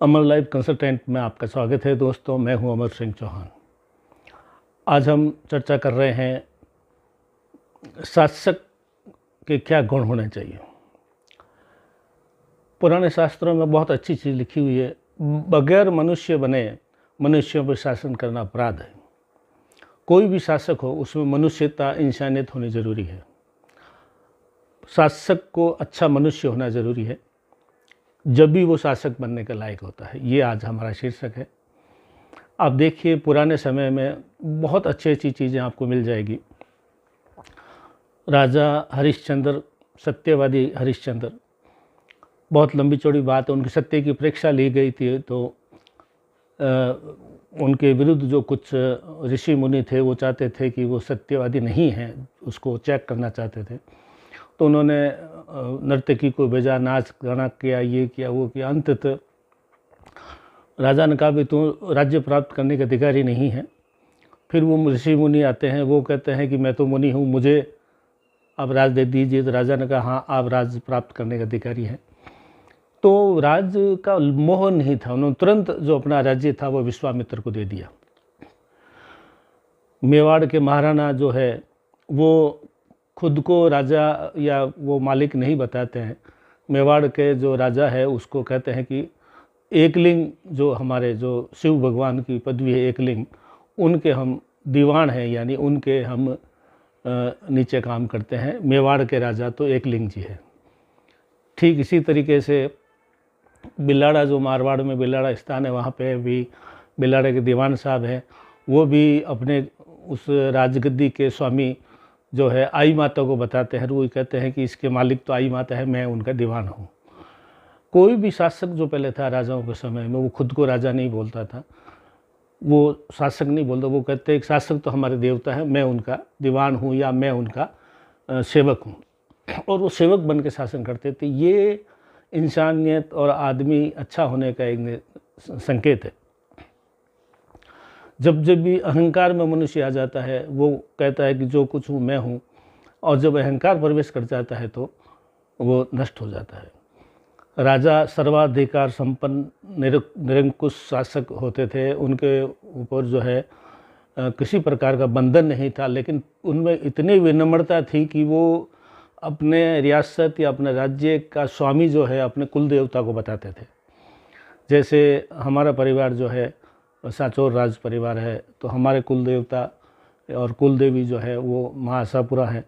अमर life consultant में आपका स्वागत है दोस्तों। मैं हूं अमर सिंह चौहान। आज हम चर्चा कर रहे हैं शासक के क्या गुण होने चाहिए। पुराने शास्त्रों में बहुत अच्छी चीज़ लिखी हुई है, बगैर मनुष्य बने मनुष्यों पर शासन करना अपराध है। कोई भी शासक हो उसमें मनुष्यता, इंसानियत होनी ज़रूरी है। शासक को अच्छा मनुष्य होना ज़रूरी है, जब भी वो शासक बनने के लायक होता है। ये आज हमारा शीर्षक है। आप देखिए, पुराने समय में बहुत अच्छी चीज़ें आपको मिल जाएगी। राजा हरिश्चंद्र, सत्यवादी हरिश्चंद्र, बहुत लंबी चौड़ी बात है। उनकी सत्य की परीक्षा ली गई थी, तो उनके विरुद्ध जो कुछ ऋषि मुनि थे वो चाहते थे कि वो सत्यवादी नहीं हैं, उसको चेक करना चाहते थे। तो उन्होंने नर्तकी को भेजा, नाच गाना किया, ये किया, वो किया। अंततः राजा ने कहा भी तू राज्य प्राप्त करने के अधिकारी नहीं है। फिर वो ऋषि मुनि आते हैं, वो कहते हैं कि मैं तो मुनि हूँ, मुझे आप राज दे दीजिए। तो राजा ने कहा हाँ, आप राज्य प्राप्त करने के अधिकारी हैं। तो राज्य का मोह नहीं था, उन्होंने तुरंत जो अपना राज्य था वो विश्वामित्र को दे दिया। मेवाड़ के महाराणा जो है वो खुद को राजा या वो मालिक नहीं बताते हैं। मेवाड़ के जो राजा है उसको कहते हैं कि एकलिंग, जो हमारे जो शिव भगवान की पदवी है एकलिंग, उनके हम दीवान हैं, यानी उनके हम नीचे काम करते हैं। मेवाड़ के राजा तो एकलिंग जी है। ठीक इसी तरीके से बिलाड़ा, जो मारवाड़ में बिलाड़ा स्थान है, वहाँ पे भी बिलाड़े के दीवान साहब हैं। वो भी अपने उस राजगद्दी के स्वामी जो है आई माता को बताते हैं। वो कहते हैं कि इसके मालिक तो आई माता है, मैं उनका दीवान हूँ। कोई भी शासक जो पहले था राजाओं के समय में, वो खुद को राजा नहीं बोलता था, वो शासक नहीं बोलता। वो कहते हैं शासक तो हमारे देवता है, मैं उनका दीवान हूँ या मैं उनका सेवक हूँ। और वो सेवक बन के शासन करते थे। ये इंसानियत और आदमी अच्छा होने का एक संकेत है। जब भी अहंकार में मनुष्य आ जाता है, वो कहता है कि जो कुछ हूँ मैं हूँ, और जब अहंकार प्रवेश कर जाता है तो वो नष्ट हो जाता है। राजा सर्वाधिकार संपन्न निरंकुश शासक होते थे। उनके ऊपर जो है किसी प्रकार का बंधन नहीं था, लेकिन उनमें इतनी विनम्रता थी कि वो अपने रियासत या अपने राज्य का स्वामी जो है अपने कुल देवता को बताते थे। जैसे हमारा परिवार जो है सांचौर राज परिवार है, तो हमारे कुल देवता और कुल देवी जो है वो माँ आशापुरा है,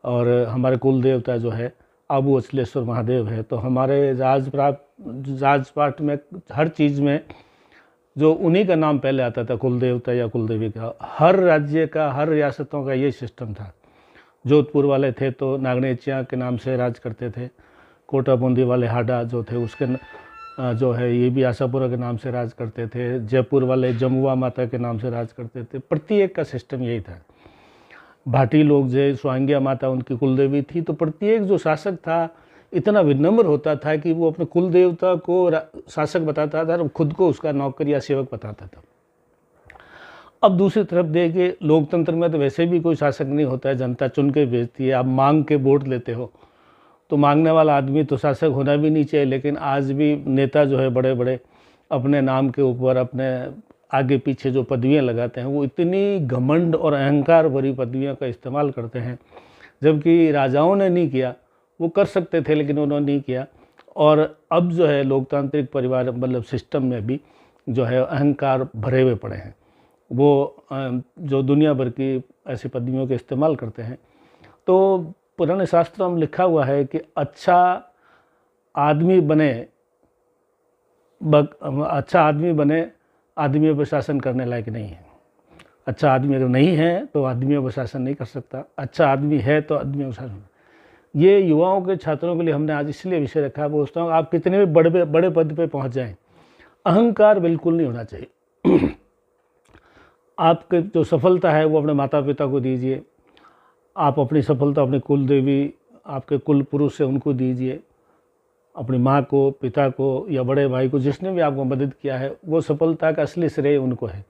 और हमारे कुल देवता जो है आबू अचलेश्वर महादेव है। तो हमारे राजपाट में हर चीज़ में जो उन्हीं का नाम पहले आता था, कुल देवता या कुल देवी का। हर राज्य का, हर रियासतों का ये सिस्टम था। जोधपुर वाले थे तो नागनेचिया के नाम से राज करते थे। कोटा बूंदी वाले हाडा जो थे उसके जो है ये भी आशापुरा के नाम से राज करते थे। जयपुर वाले जमुआ माता के नाम से राज करते थे। प्रत्येक का सिस्टम यही था। भाटी लोग जो स्वांगिया माता उनकी कुलदेवी थी। तो प्रत्येक जो शासक था इतना विनम्र होता था कि वो अपने कुल देवता को शासक बताता था और खुद को उसका नौकर या सेवक बताता था। अब दूसरी तरफ देखिए, लोकतंत्र में तो वैसे भी कोई शासक नहीं होता है, जनता चुन के भेजती है। आप मांग के वोट लेते हो, तो मांगने वाला आदमी तो शासक होना भी नहीं चाहिए। लेकिन आज भी नेता जो है बड़े बड़े अपने नाम के ऊपर अपने आगे पीछे जो पदवियां लगाते हैं, वो इतनी घमंड और अहंकार भरी पदवियों का इस्तेमाल करते हैं, जबकि राजाओं ने नहीं किया। वो कर सकते थे लेकिन उन्होंने नहीं किया। और अब जो है लोकतांत्रिक परिवार मतलब सिस्टम में भी जो है अहंकार भरे हुए पड़े हैं। वो जो दुनिया भर की ऐसी पदवियों के इस्तेमाल करते हैं। तो पुराने शास्त्रों में लिखा हुआ है कि अच्छा आदमी बने आदमियों पर शासन करने लायक नहीं है। अच्छा आदमी अगर नहीं है तो आदमियों पर शासन नहीं कर सकता। अच्छा आदमी है तो आदमियों पर शासन। ये युवाओं के, छात्रों के लिए हमने आज इसलिए विषय रखा है। बोलता हूँ आप कितने भी बड़े पद पे पहुँच जाएं, अहंकार बिल्कुल नहीं होना चाहिए। आपकी जो सफलता है वो अपने माता पिता को दीजिए। आप अपनी सफलता अपने कुल देवी, आपके कुल पुरुष से उनको दीजिए। अपनी माँ को, पिता को या बड़े भाई को, जिसने भी आपको मदद किया है, वो सफलता का असली श्रेय उनको है।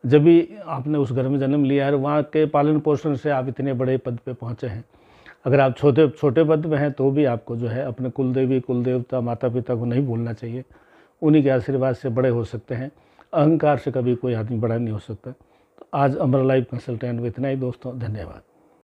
जब भी आपने उस घर में जन्म लिया है, वहाँ के पालन पोषण से आप इतने बड़े पद पे पहुँचे हैं। अगर आप छोटे पद में हैं तो भी आपको जो है अपने कुल देवी, कुल देवता, माता पिता को नहीं भूलना चाहिए। उन्हीं के आशीर्वाद से बड़े हो सकते हैं। अहंकार से कभी कोई आदमी बड़ा नहीं हो सकता। तो आज अमर लाइफ कंसल्टेंट में इतना ही दोस्तों, धन्यवाद।